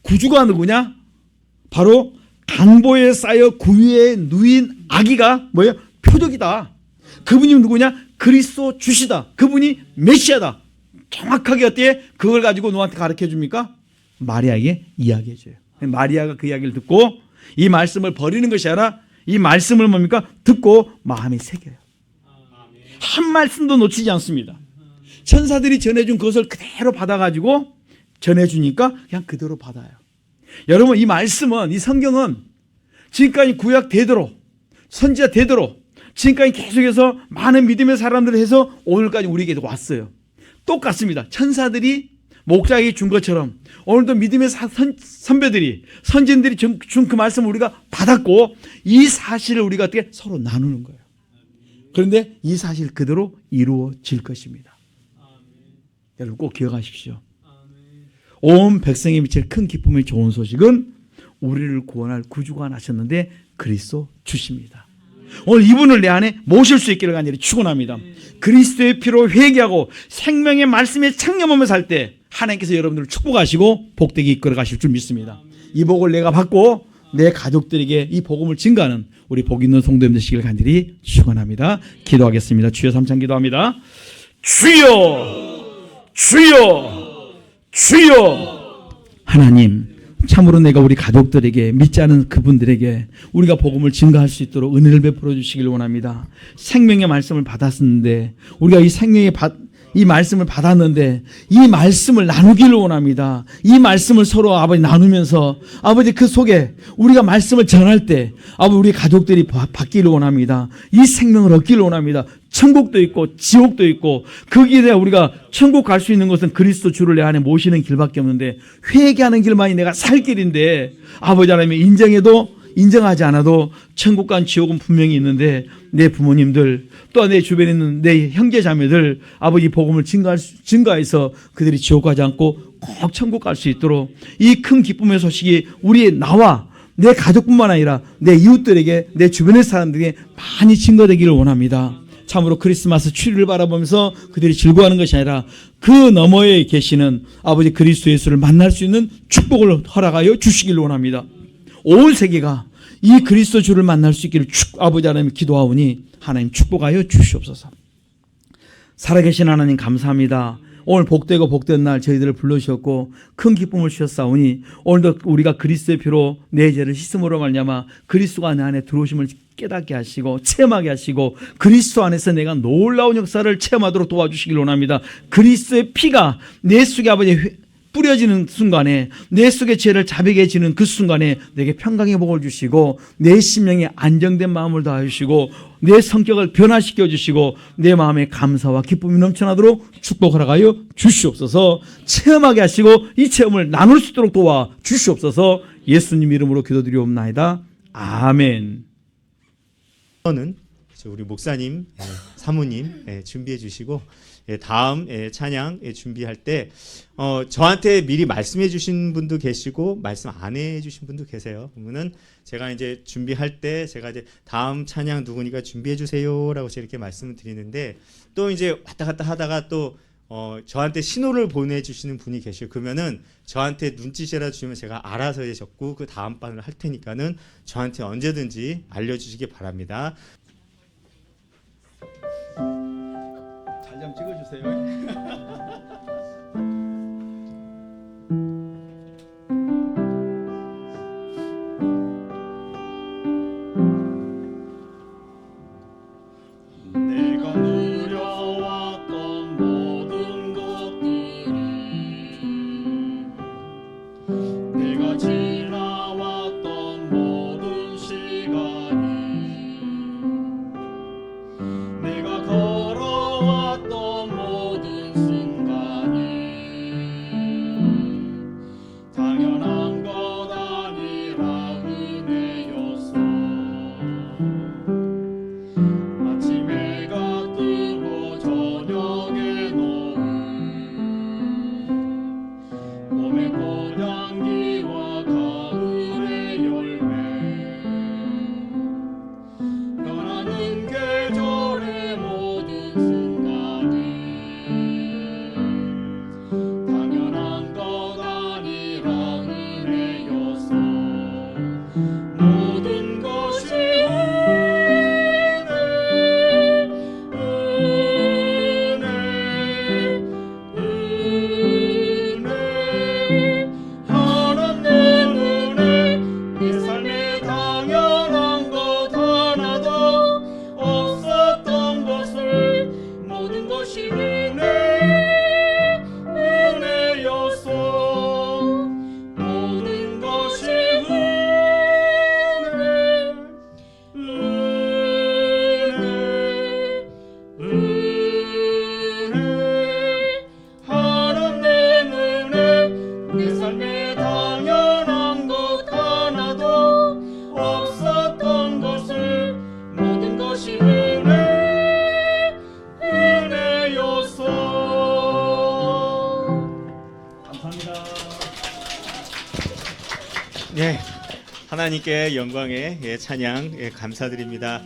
[SPEAKER 1] 구주가 누구냐? 바로 강보에 쌓여 구유에 누인 아기가 뭐예요? 표적이다. 그분이 누구냐? 그리스도 주시다. 그분이 메시아다. 정확하게 어때요? 그걸 가지고 너한테 가르쳐 줍니까? 마리아에게 이야기해 줘요. 마리아가 그 이야기를 듣고 이 말씀을 버리는 것이 아니라 이 말씀을 뭡니까? 듣고 마음에 새겨요. 한 말씀도 놓치지 않습니다. 천사들이 전해준 그것을 그대로 받아가지고 전해주니까 그냥 그대로 받아요. 여러분 이 말씀은 이 성경은 지금까지 구약 대대로 선지자 대대로 지금까지 계속해서 많은 믿음의 사람들을 해서 오늘까지 우리에게 왔어요. 똑같습니다. 천사들이 목자에게 준 것처럼 오늘도 믿음의 선배들이 선진들이 준 그 말씀을 우리가 받았고 이 사실을 우리가 어떻게 서로 나누는 거예요. 그런데 이 사실 그대로 이루어질 것입니다. 여러분 꼭 기억하십시오. 온 백성에 미칠 큰 기쁨의 좋은 소식은 우리를 구원할 구주가 나셨는데 그리스도 주십니다. 오늘 이분을 내 안에 모실 수 있기를 간절히 축원합니다. 그리스도의 피로 회개하고 생명의 말씀에 창념하며 살 때 하나님께서 여러분들을 축복하시고 복되게 이끌어 가실 줄 믿습니다. 이 복을 내가 받고 내 가족들에게 이 복음을 증가하는 우리 복 있는 성도님 되시길 간절히 축원합니다. 기도하겠습니다. 주여 삼창 기도합니다. 주여 주여 주여. 하나님 참으로 내가 우리 가족들에게 믿지 않은 그분들에게 우리가 복음을 증가할 수 있도록 은혜를 베풀어 주시길 원합니다. 생명의 말씀을 받았는데 우리가 이 말씀을 받았는데 이 말씀을 나누기를 원합니다. 이 말씀을 서로 아버지 나누면서 아버지 그 속에 우리가 말씀을 전할 때 아버지 우리 가족들이 받기를 원합니다. 이 생명을 얻기를 원합니다. 천국도 있고 지옥도 있고 거기에 대해 우리가 천국 갈 수 있는 것은 그리스도 주를 내 안에 모시는 길밖에 없는데 회개하는 길만이 내가 살 길인데 아버지 하나님 인정하지 않아도 천국과 지옥은 분명히 있는데 내 부모님들 또 내 주변에 있는 내 형제 자매들 아버지 복음을 증가해서 그들이 지옥 가지 않고 꼭 천국 갈 수 있도록 이 큰 기쁨의 소식이 나와 내 가족뿐만 아니라 내 이웃들에게 내 주변의 사람들에게 많이 증거되기를 원합니다. 참으로 크리스마스 추리를 바라보면서 그들이 즐거워하는 것이 아니라 그 너머에 계시는 아버지 그리스도 예수를 만날 수 있는 축복을 허락하여 주시기를 원합니다. 온 세계가 이 그리스도 주를 만날 수 있기를 아버지 하나님 기도하오니 하나님 축복하여 주시옵소서. 살아계신 하나님 감사합니다. 오늘 복되고 복된 날 저희들을 불러주셨고 큰 기쁨을 주셨사오니 오늘도 우리가 그리스도의 피로 내 죄를 씻음으로 말미암아 그리스도가 내 안에 들어오심을 깨닫게 하시고 체험하게 하시고 그리스도 안에서 내가 놀라운 역사를 체험하도록 도와주시길 원합니다. 그리스도의 피가 내 속에 아버지 뿌려지는 순간에 내 속의 죄를 자백해 지는 그 순간에 내게 평강의 복을 주시고 내 심령에 안정된 마음을 더하여 주시고 내 성격을 변화시켜 주시고 내 마음에 감사와 기쁨이 넘쳐나도록 축복하여 주시옵소서. 체험하게 하시고 이 체험을 나눌 수 있도록 도와 주시옵소서. 예수님 이름으로 기도드리옵나이다. 아멘.
[SPEAKER 2] 는 우리 목사님, 사모님 준비해 주시고 다음 찬양 준비할 때 저한테 미리 말씀해 주신 분도 계시고 말씀 안 해 주신 분도 계세요. 그러면은 제가 이제 준비할 때 제가 이제 다음 찬양 누구니까 준비해 주세요라고 제가 이렇게 말씀을 드리는데 또 이제 왔다 갔다 하다가 또 저한테 신호를 보내주시는 분이 계시고 그러면은 저한테 눈짓이라 주시면 제가 알아서 적고 그 다음 반을 할 테니까는 저한테 언제든지 알려주시기 바랍니다.
[SPEAKER 1] 잘 좀 찍어주세요.
[SPEAKER 3] 내가 누려왔던 모든 것들이 내가 지나왔던 모든 시간이 내가 걸어왔던 모든 순간이 당연한 것 아니라 은혜였어. 아침에 해가 뜨고 저녁에 노을 봄의 꽃향기와 가을의 열매 변하는 계절의 모든 순간이 당연한 것 아니라 은혜였어. 모든 것이 내 삶에 당연한 것 하나도 없었던 것을 모든 것이 은혜였어.
[SPEAKER 1] 감사합니다.
[SPEAKER 2] 네, 하나님께 영광의 찬양 감사드립니다.